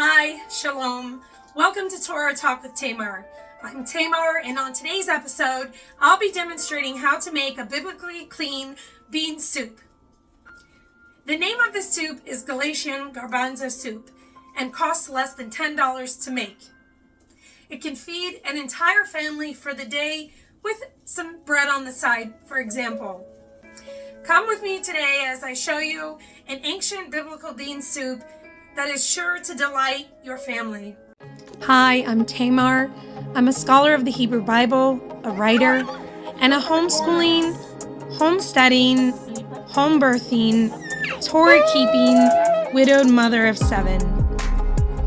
Hi, Shalom. Welcome to Torah Talk with Tamar. I'm Tamar, and on today's episode, I'll be demonstrating how to make a biblically clean bean soup. The name of the soup is Galatian Garbanzo soup and costs less than $10 to make. It can feed an entire family for the day with some bread on the side, for example. Come with me today as I show you an ancient biblical bean soup that is sure to delight your family. Hi, I'm Tamar. I'm a scholar of the Hebrew Bible, a writer, and a homeschooling, homesteading, home birthing, Torah keeping, widowed mother of 7.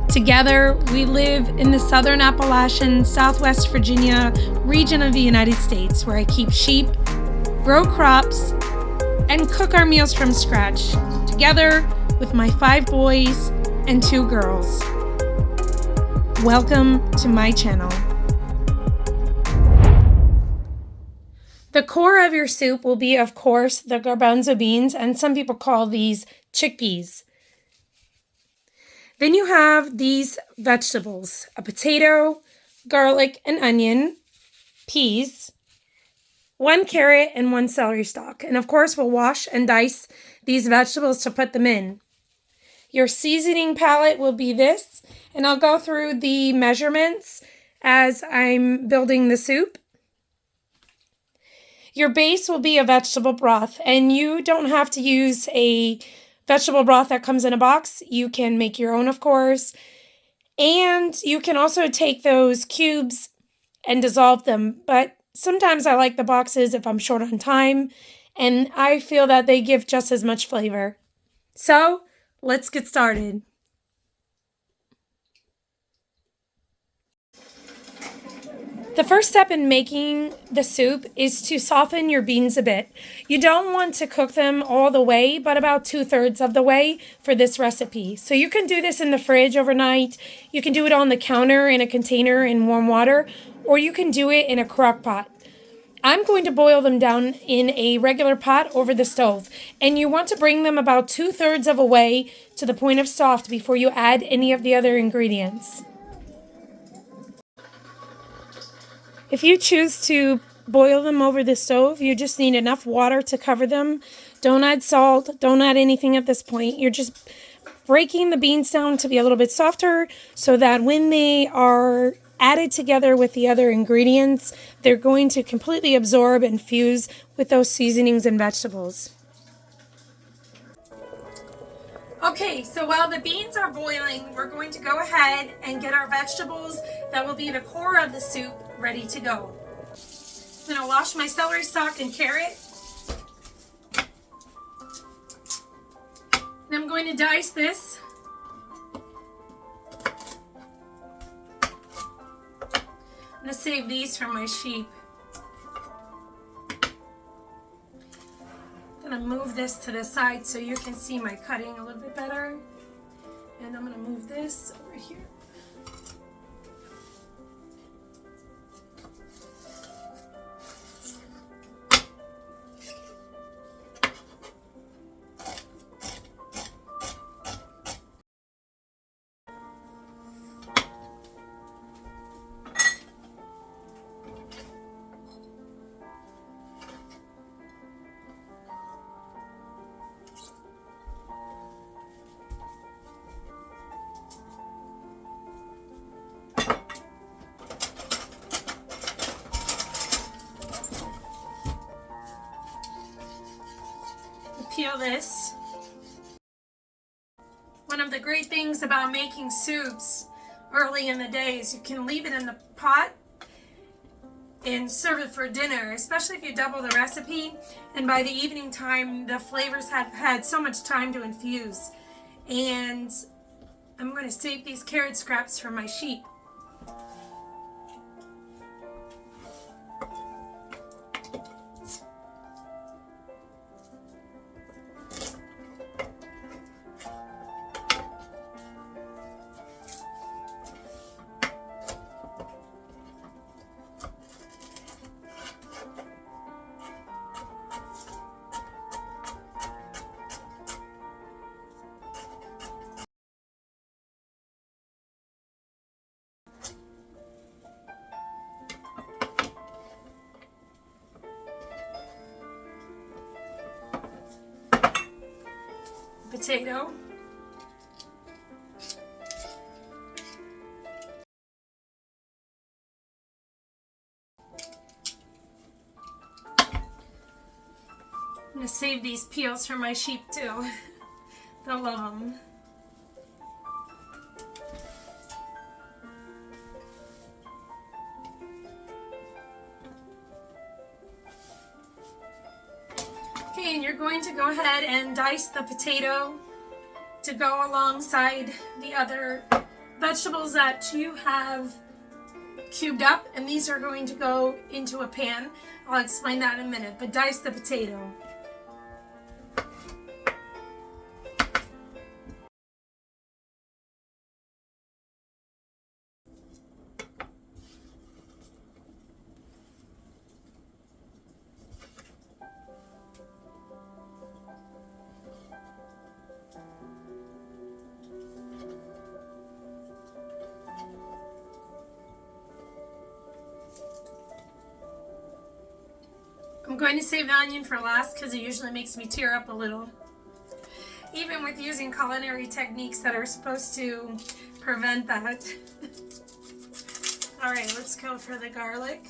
Together, we live in the southern Appalachian, Southwest Virginia region of the United States, where I keep sheep, grow crops, and cook our meals from scratch, together with my 5 boys and 2 girls. Welcome to my channel. The core of your soup will be, of course, the garbanzo beans, and some people call these chickpeas. Then you have these vegetables: a potato, garlic and onion, peas, 1 carrot, and 1 celery stalk. And of course, we'll wash and dice these vegetables to put them in. Your seasoning palette will be this, and I'll go through the measurements as I'm building the soup. Your base will be a vegetable broth, and you don't have to use a vegetable broth that comes in a box. You can make your own, of course, and you can also take those cubes and dissolve them, but sometimes I like the boxes if I'm short on time, and I feel that they give just as much flavor. So, let's get started. The first step in making the soup is to soften your beans a bit. You don't want to cook them all the way, but about 2/3 of the way for this recipe. So you can do this in the fridge overnight. You can do it on the counter in a container in warm water, or you can do it in a crock pot. I'm going to boil them down in a regular pot over the stove, and you want to bring them about 2/3 of a way to the point of soft before you add any of the other ingredients. If you choose to boil them over the stove, you just need enough water to cover them. Don't add salt, don't add anything at this point. You're just breaking the beans down to be a little bit softer so that when they are added together with the other ingredients, they're going to completely absorb and fuse with those seasonings and vegetables. Okay, so while the beans are boiling, we're going to go ahead and get our vegetables that will be the core of the soup ready to go. I'm going to wash my celery stalk and carrot. And I'm going to dice this. I'm going to save these for my sheep. I'm going to move this to the side so you can see my cutting a little bit better. And I'm going to move this over here. Peel this. One of the great things about making soups early in the day is you can leave it in the pot and serve it for dinner, especially if you double the recipe, and by the evening time the flavors have had so much time to infuse. And I'm going to save these carrot scraps for my sheep. potato. I'm going to save these peels for my sheep too. They'll love them. Okay, and you're going to go ahead and dice the potato to go alongside the other vegetables that you have cubed up, and these are going to go into a pan. I'll explain that in a minute, but dice the potato. I'm going to save the onion for last because it usually makes me tear up a little. Even with using culinary techniques that are supposed to prevent that. Alright, let's go for the garlic.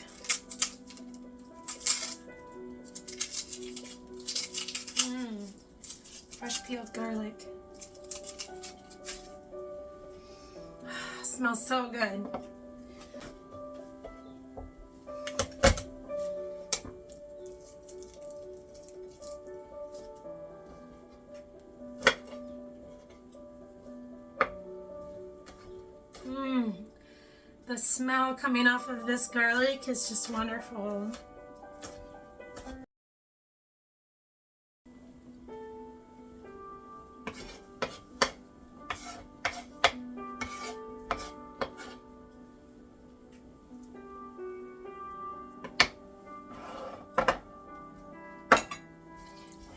Fresh peeled garlic. Smells so good. The smell coming off of this garlic is just wonderful.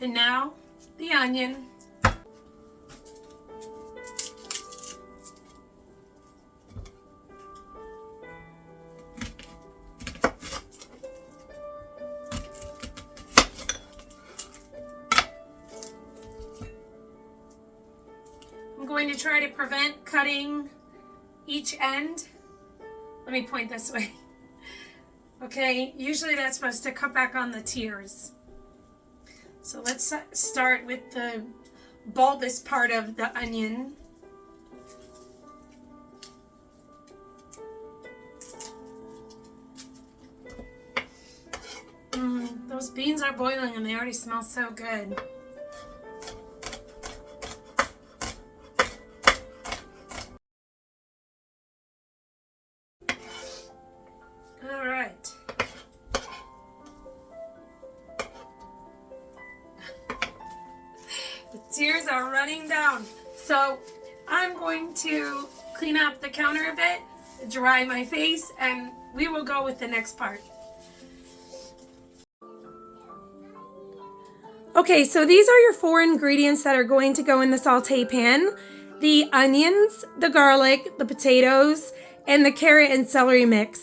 And now the onion. I'm going to try to prevent cutting each end. Let me point this way. Okay, usually that's supposed to cut back on the tears. So let's start with the bulbous part of the onion. Those beans are boiling and they already smell so good. All right. The tears are running down. So I'm going to clean up the counter a bit, dry my face, and we will go with the next part. Okay, so these are your 4 ingredients that are going to go in the saute pan. The onions, the garlic, the potatoes, and the carrot and celery mix.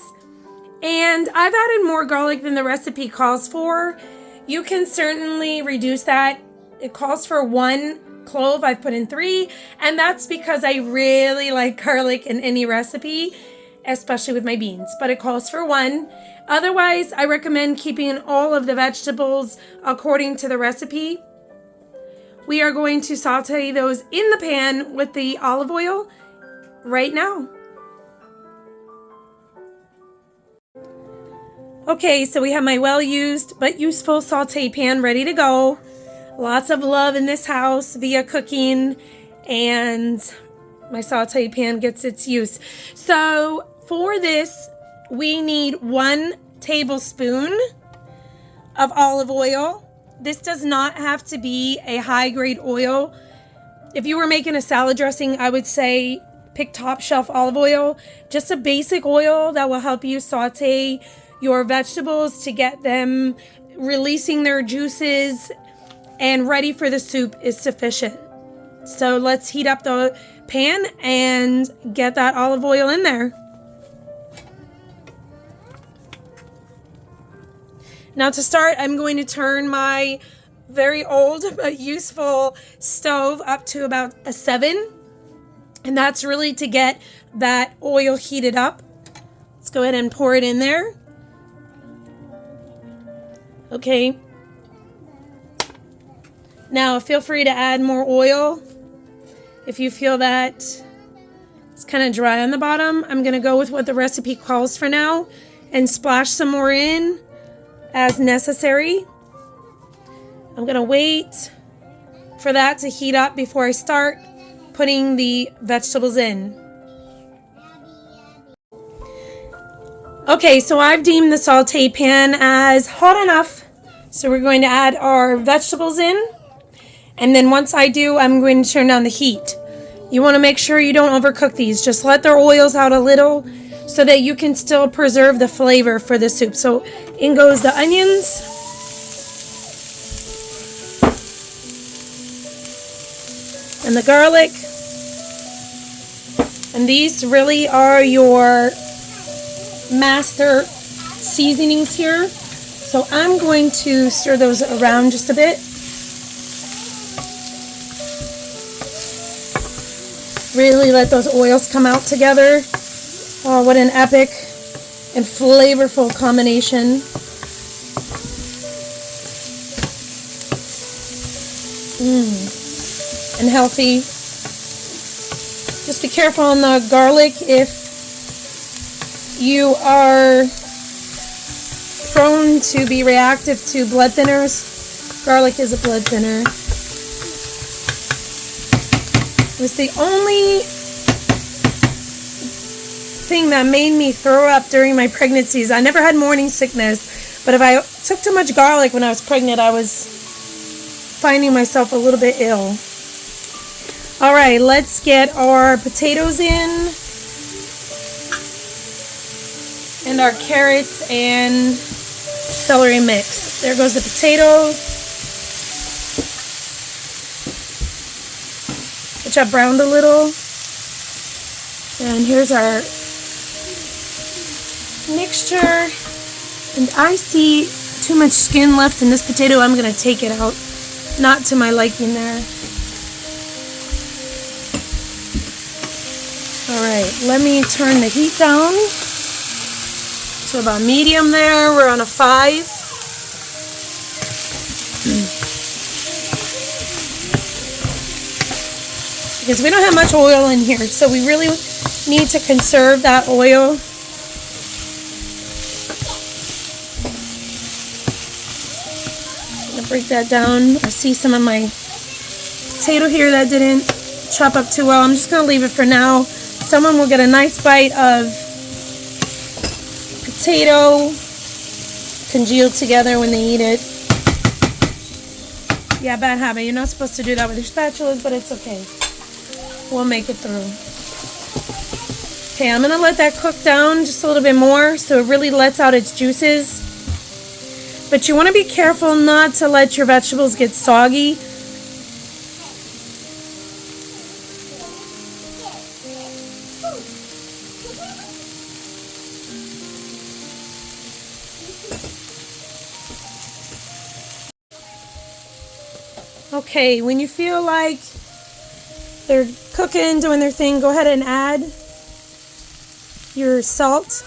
And I've added more garlic than the recipe calls for. You can certainly reduce that. It calls for 1 clove. I've put in 3, and that's because I really like garlic in any recipe, especially with my beans, but it calls for 1. Otherwise, I recommend keeping all of the vegetables according to the recipe. We are going to saute those in the pan with the olive oil right now. Okay, so we have my well-used but useful saute pan ready to go. Lots of love in this house via cooking, and my saute pan gets its use. So for this, we need 1 tablespoon of olive oil. This does not have to be a high-grade oil. If you were making a salad dressing, I would say pick top shelf olive oil. Just a basic oil that will help you saute your vegetables to get them releasing their juices and ready for the soup is sufficient. So let's heat up the pan and get that olive oil in there. Now to start, I'm going to turn my very old but useful stove up to about a 7. And that's really to get that oil heated up. Let's go ahead and pour it in there. Okay. Now feel free to add more oil if you feel that it's kind of dry on the bottom. I'm going to go with what the recipe calls for now and splash some more in as necessary. I'm going to wait for that to heat up before I start putting the vegetables in. Okay, so I've deemed the saute pan as hot enough. So we're going to add our vegetables in. And then once I do, I'm going to turn down the heat. You want to make sure you don't overcook these. Just let their oils out a little so that you can still preserve the flavor for the soup. So in goes the onions. And the garlic. And these really are your master seasonings here. So I'm going to stir those around just a bit. Really let those oils come out together. Oh, what an epic and flavorful combination. And healthy. Just be careful on the garlic. If you are prone to be reactive to blood thinners, garlic is a blood thinner. It was the only thing that made me throw up during my pregnancies. I never had morning sickness, but if I took too much garlic when I was pregnant, I was finding myself a little bit ill. All right, let's get our potatoes in. And our carrots and celery mix. There goes the potatoes, which I browned a little. And here's our mixture. And I see too much skin left in this potato. I'm going to take it out. Not to my liking there. Alright, let me turn the heat down to about medium there. We're on a 5. Because we don't have much oil in here, so we really need to conserve that oil. I'm going to break that down. I see some of my potato here that didn't chop up too well. I'm just going to leave it for now. Someone will get a nice bite of potato congealed together when they eat it. Yeah, bad habit. You're not supposed to do that with your spatulas, but it's okay. We'll make it through. Okay, I'm going to let that cook down just a little bit more so it really lets out its juices. But you want to be careful not to let your vegetables get soggy. Okay, when you feel like they're cooking, doing their thing, go ahead and add your salt.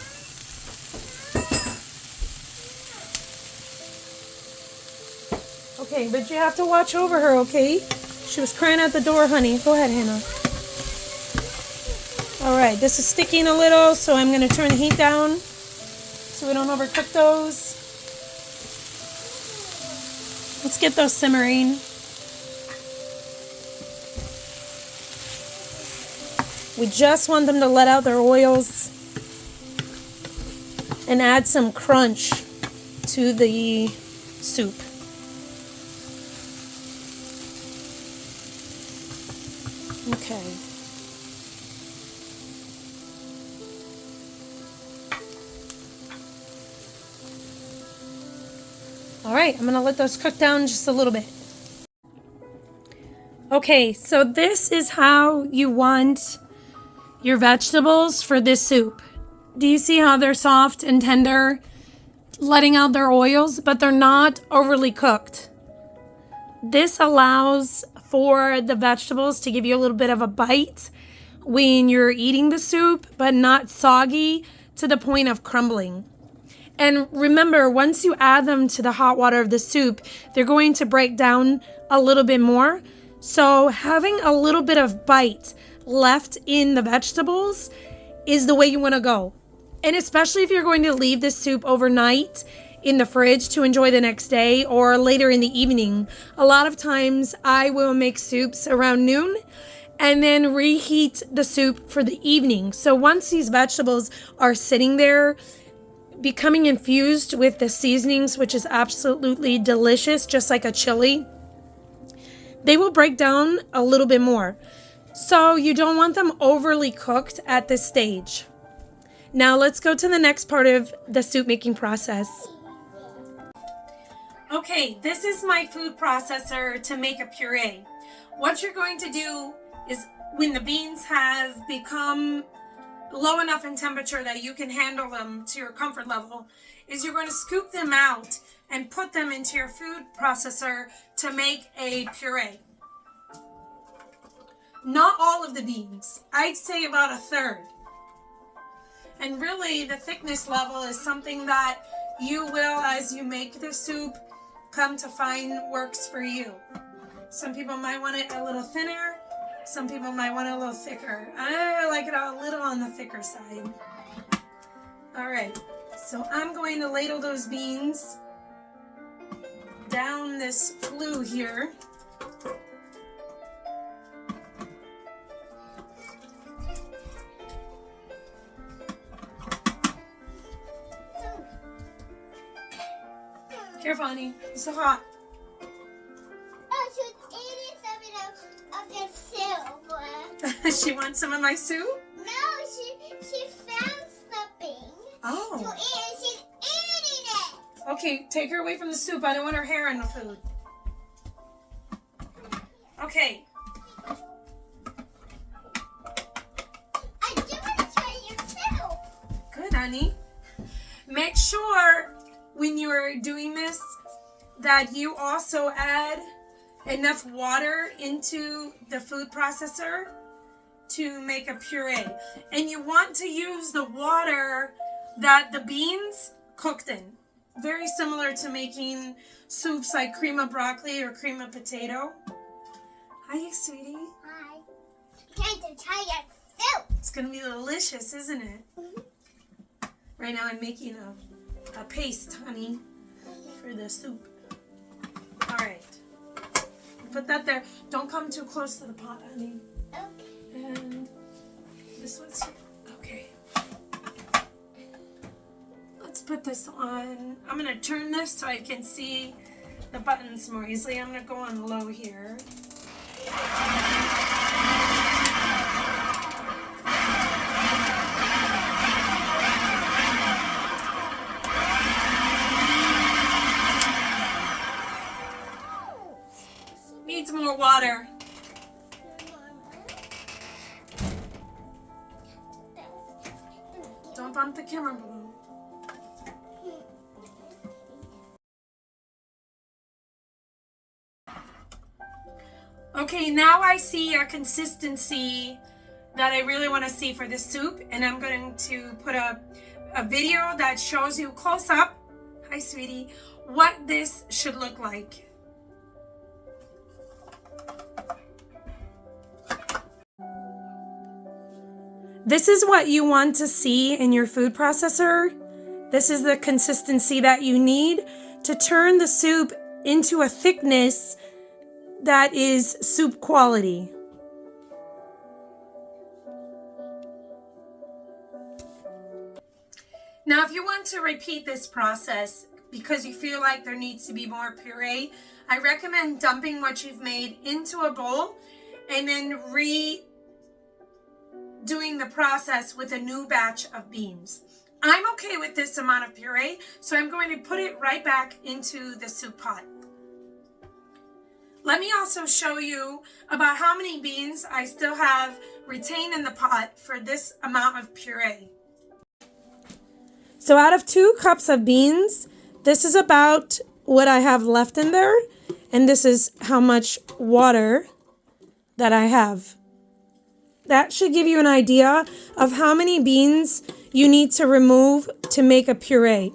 Okay, but you have to watch over her, okay? She was crying at the door, honey. Go ahead, Hannah. Alright, this is sticking a little, so I'm going to turn the heat down so we don't overcook those. Let's get those simmering. We just want them to let out their oils and add some crunch to the soup. Okay. All right, I'm going to let those cook down just a little bit. Okay, so this is how you want your vegetables for this soup. Do you see how they're soft and tender, letting out their oils, but they're not overly cooked? This allows for the vegetables to give you a little bit of a bite when you're eating the soup, but not soggy to the point of crumbling. And remember, once you add them to the hot water of the soup, they're going to break down a little bit more. So having a little bit of bite left in the vegetables is the way you want to go. And especially if you're going to leave this soup overnight in the fridge to enjoy the next day or later in the evening. A lot of times I will make soups around noon and then reheat the soup for the evening. So once these vegetables are sitting there, becoming infused with the seasonings, which is absolutely delicious, just like a chili, they will break down a little bit more. So you don't want them overly cooked at this stage. Now let's go to the next part of the soup making process. Okay, this is my food processor to make a puree. What you're going to do is when the beans have become low enough in temperature that you can handle them to your comfort level, is you're going to scoop them out and put them into your food processor to make a puree. Not all of the beans. I'd say about a third. And really the thickness level is something that you will, as you make the soup, come to find works for you. Some people might want it a little thinner. Some people might want it a little thicker. I like it a little on the thicker side. All right, so I'm going to ladle those beans down this flue here. Careful, honey. It's so hot. Oh, she was eating something of the soup. She wants some of my soup? No, she found something. Oh. To eat, and she's eating it. Okay, take her away from the soup. I don't want her hair in the food. Okay. I do want to try your soup. Good, honey. Make sure when you're doing this that you also add enough water into the food processor to make a puree. And you want to use the water that the beans cooked in. Very similar to making soups like cream of broccoli or cream of potato. Hi, sweetie. Hi. Time to try your soup. It's going to be delicious, isn't it? Mm-hmm. Right now I'm making a paste, honey, for the soup. All right. Put that there. Don't come too close to the pot, honey. Okay. And this one's here. Okay. Let's put this on. I'm going to turn this so I can see the buttons more easily. I'm going to go on low here. Needs more water. Don't bump the camera below. Okay, now I see a consistency that I really want to see for this soup, and I'm going to put a video that shows you close up, hi sweetie, what this should look like. This is what you want to see in your food processor. This is the consistency that you need to turn the soup into a thickness that is soup quality. Now, if you want to repeat this process because you feel like there needs to be more puree, I recommend dumping what you've made into a bowl and then doing the process with a new batch of beans. I'm okay with this amount of puree, so I'm going to put it right back into the soup pot. Let me also show you about how many beans I still have retained in the pot for this amount of puree. So out of 2 cups of beans, this is about what I have left in there. And this is how much water that I have. That should give you an idea of how many beans you need to remove to make a puree.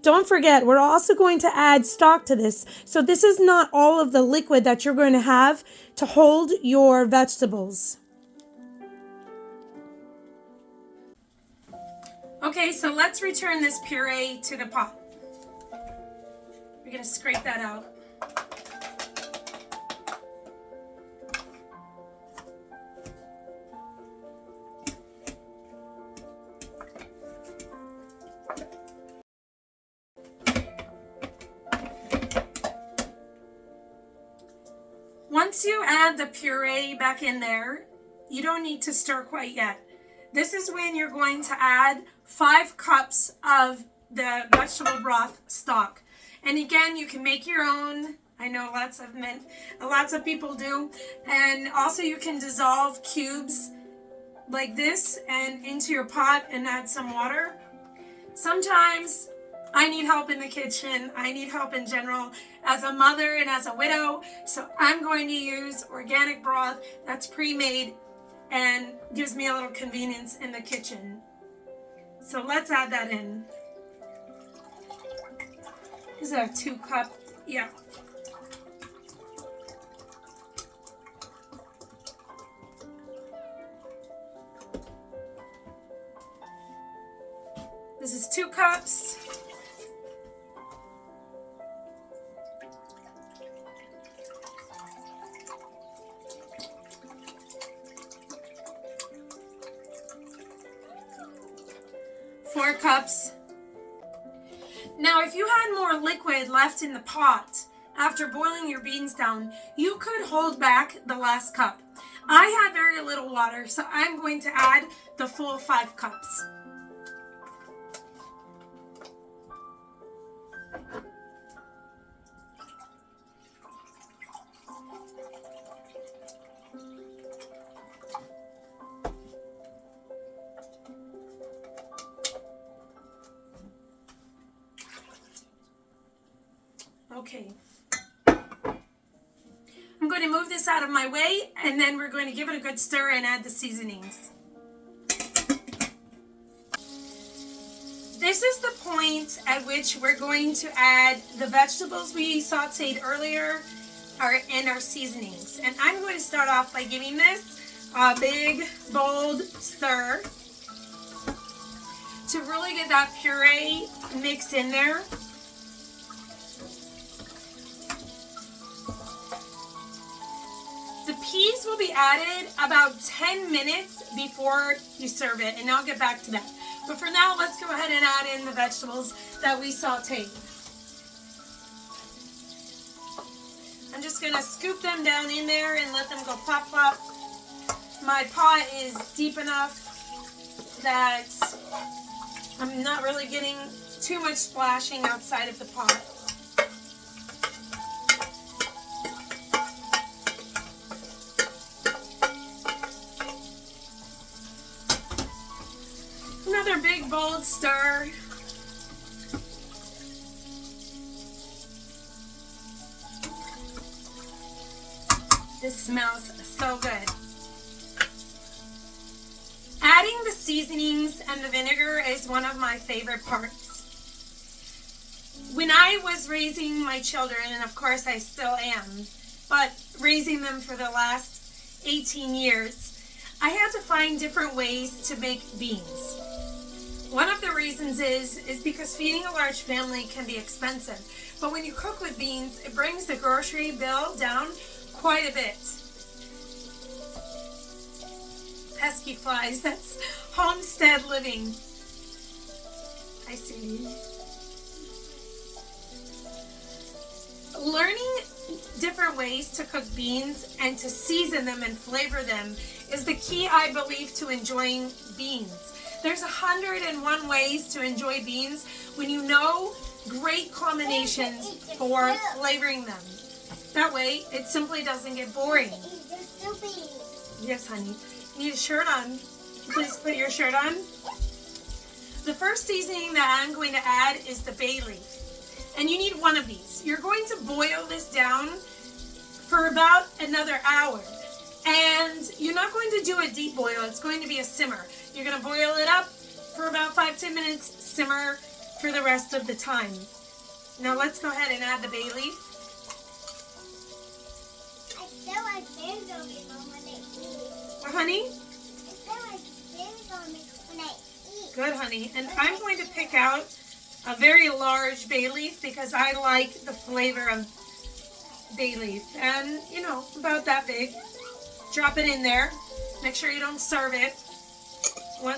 Don't forget, we're also going to add stock to this. So this is not all of the liquid that you're going to have to hold your vegetables. Okay, so let's return this puree to the pot. We're going to scrape that out. Once you add the puree back in there, you don't need to stir quite yet. This is when you're going to add 5 cups of the vegetable broth stock. And again, you can make your own. I know lots of people do. And also you can dissolve cubes like this and into your pot and add some water. Sometimes I need help in the kitchen. I need help in general as a mother and as a widow. So I'm going to use organic broth that's pre-made and gives me a little convenience in the kitchen. So let's add that in. This is a 2 cup, yeah. This is 2 cups. Four cups. Now, if you had more liquid left in the pot after boiling your beans down, you could hold back the last cup. I had very little water, so I'm going to add the full 5 cups. Okay, I'm going to move this out of my way, and then we're going to give it a good stir and add the seasonings. This is the point at which we're going to add the vegetables we sauteed earlier and our seasonings. And I'm going to start off by giving this a big, bold stir to really get that puree mixed in there. The peas will be added about 10 minutes before you serve it, and I'll get back to that. But for now, let's go ahead and add in the vegetables that we sauteed. I'm just going to scoop them down in there and let them go plop plop. My pot is deep enough that I'm not really getting too much splashing outside of the pot. Another big bold stir. This smells so good. Adding the seasonings and the vinegar is one of my favorite parts. When I was raising my children, and of course I still am, but raising them for the last 18 years, I had to find different ways to make beans. One of the reasons is because feeding a large family can be expensive. But when you cook with beans, it brings the grocery bill down quite a bit. Pesky flies, that's homestead living. I see. Learning different ways to cook beans and to season them and flavor them is the key, I believe, to enjoying beans. There's 101 ways to enjoy beans when you know great combinations for flavoring them. That way, it simply doesn't get boring. Yes, honey. You need a shirt on. Please put your shirt on. The first seasoning that I'm going to add is the bay leaf. And you need one of these. You're going to boil this down for about another hour. And you're not going to do a deep boil. It's going to be a simmer. You're going to boil it up for about 5-10 minutes, simmer for the rest of the time. Now let's go ahead and add the bay leaf. I feel like they're going to be when they eat. Well, honey? I feel like they're going to be when I eat. Good, honey. And I'm going to pick out a very large bay leaf because I like the flavor of bay leaf. And, you know, about that big. Drop it in there. Make sure you don't serve it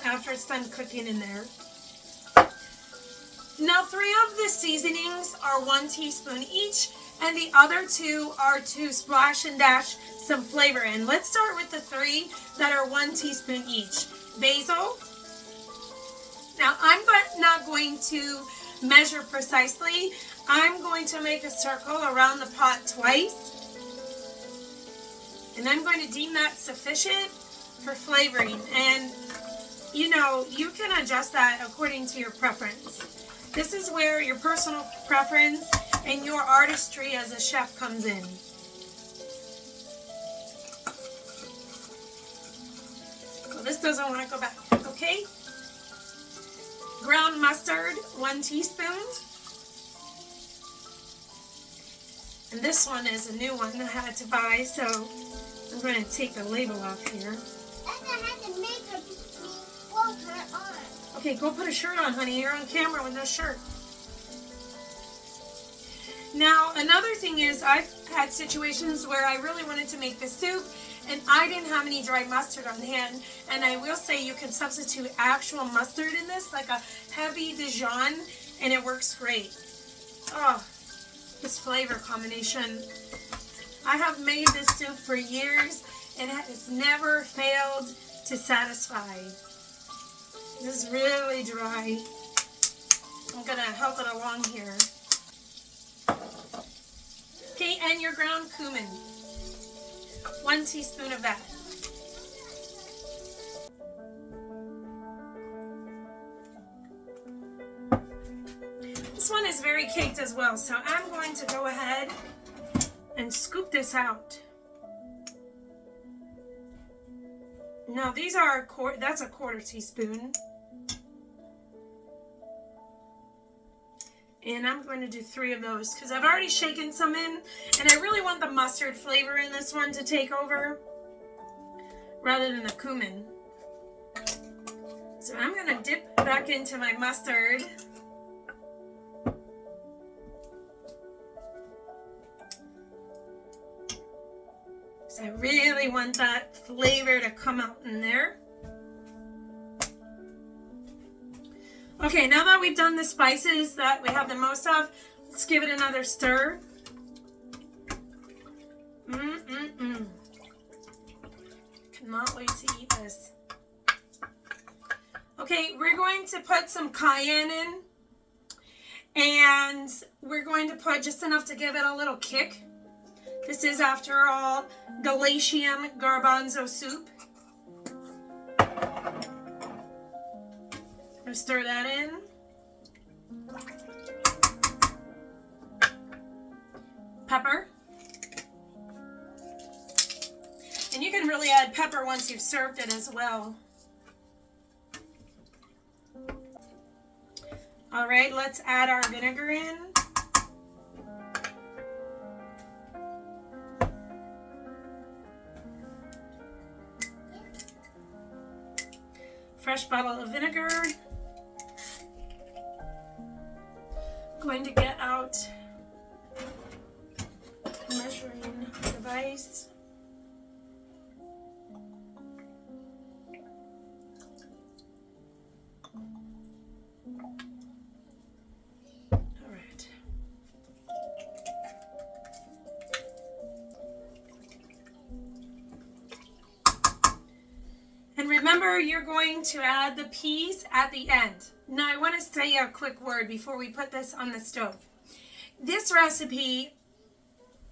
after it's done cooking in there. Now 3 of the seasonings are 1 teaspoon each, and the other 2 are to splash and dash some flavor in. Let's start with the 3 that are 1 teaspoon each. Basil. Now I'm not going to measure precisely. I'm going to make a circle around the pot twice. And I'm going to deem that sufficient for flavoring. And, you know, you can adjust that according to your preference. This is where your personal preference and your artistry as a chef comes in. Well, this doesn't want to go back. Okay. Ground mustard, 1 teaspoon. And this one is a new one I had to buy, so I'm going to take the label off here. And I had to make her walk her on. Okay, go put a shirt on, honey. You're on camera with no shirt. Now, another thing is I've had situations where I really wanted to make the soup and I didn't have any dry mustard on hand. And I will say you can substitute actual mustard in this, like a heavy Dijon, and it works great. Oh, this flavor combination. I have made this soup for years and it has never failed to satisfy. This is really dry. I'm going to help it along here. Okay, and your ground cumin. 1 teaspoon of that. This one is very caked as well, so I'm going to go ahead and scoop this out. Now these are that's a 1/4 teaspoon. And I'm going to do 3 of those because I've already shaken some in. And I really want the mustard flavor in this one to take over rather than the cumin. So I'm going to dip back into my mustard. So I really want that flavor to come out in there. Okay, now that we've done the spices that we have the most of, let's give it another stir. Cannot wait to eat this. Okay, we're going to put some cayenne in. And we're going to put just enough to give it a little kick. This is, after all, Galatian garbanzo soup. I'm going to stir that in. Pepper. And you can really add pepper once you've served it as well. All right, let's add our vinegar in. Fresh bottle of vinegar. Going to get out a measuring device. All right. And remember, you're going to add the peas at the end. Now, I want to say a quick word before we put this on the stove. This recipe,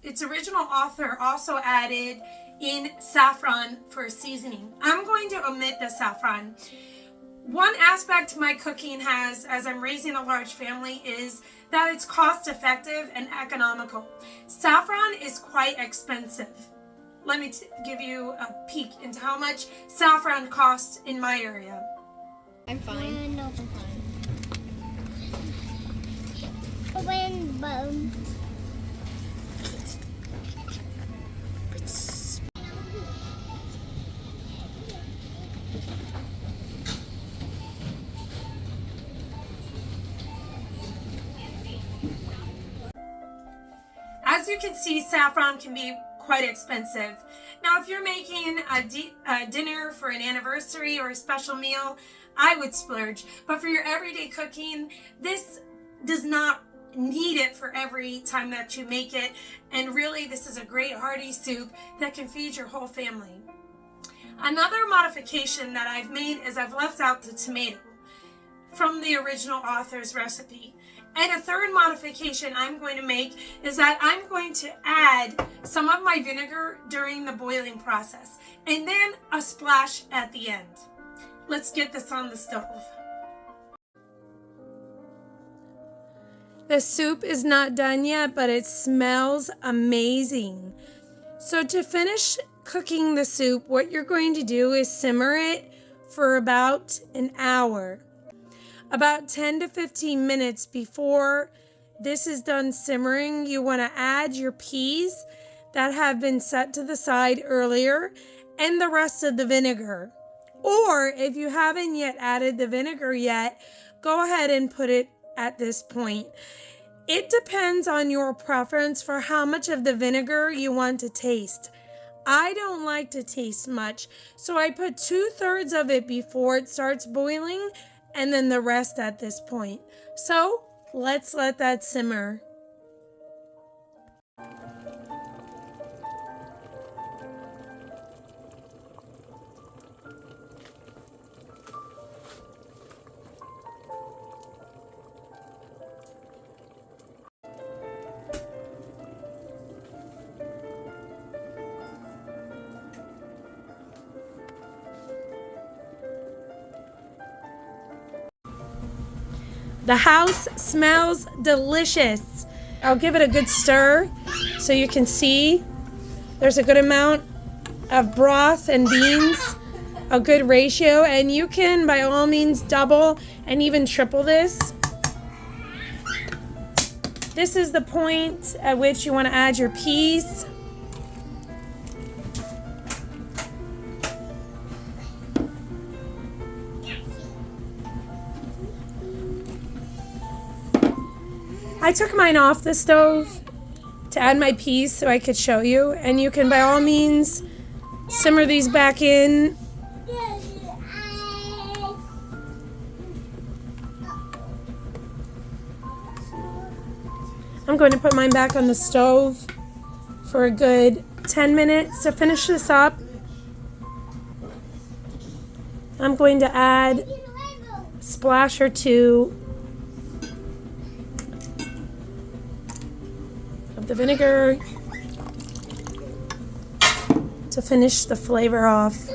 its original author also added in saffron for seasoning. I'm going to omit the saffron. One aspect my cooking has, as I'm raising a large family, is that it's cost effective and economical. Saffron is quite expensive. Let me give you a peek into how much saffron costs in my area. I'm fine. No, I'm fine. Rainbow. As you can see, saffron can be quite expensive. Now, if you're making a dinner for an anniversary or a special meal, I would splurge. But for your everyday cooking, this does not need it for every time that you make it. And really, this is a great hearty soup that can feed your whole family. Another modification that I've made is I've left out the tomato from the original author's recipe. And a third modification I'm going to make is that I'm going to add some of my vinegar during the boiling process and then a splash at the end. Let's get this on the stove. The soup is not done yet, but it smells amazing. So to finish cooking the soup, what you're going to do is simmer it for about an hour. About 10 to 15 minutes before this is done simmering, you want to add your peas that have been set to the side earlier and the rest of the vinegar. Or if you haven't yet added the vinegar yet, go ahead and put it at this point. It depends on your preference for how much of the vinegar you want to taste. I don't like to taste much, so I put 2/3 of it before it starts boiling and then the rest at this point. So let's let that simmer. The house smells delicious. I'll give it a good stir so you can see there's a good amount of broth and beans, a good ratio, and you can by all means double and even triple this. This is the point at which you want to add your peas. I took mine off the stove to add my peas so I could show you, and you can by all means simmer these back in. I'm going to put mine back on the stove for a good 10 minutes to finish this up. I'm going to add a splash or two of the vinegar to finish the flavor off.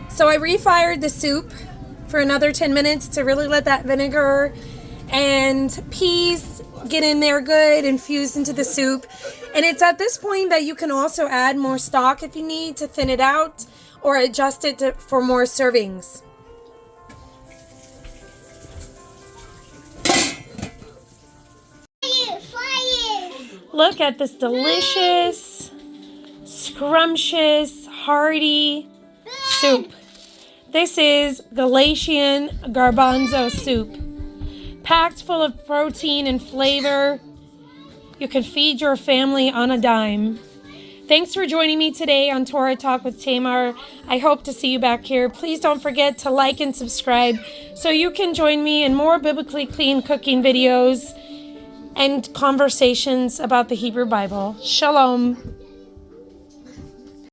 So I refired the soup for another 10 minutes to really let that vinegar and peas get in there good, infused into the soup. And it's at this point that you can also add more stock if you need to thin it out or adjust it for more servings. Look at this delicious, scrumptious, hearty soup. This is Galatian Garbanzo soup, packed full of protein and flavor. You can feed your family on a dime. Thanks for joining me today on Torah Talk with Tamar. I hope to see you back here. Please don't forget to like and subscribe so you can join me in more biblically clean cooking videos and conversations about the Hebrew Bible. Shalom.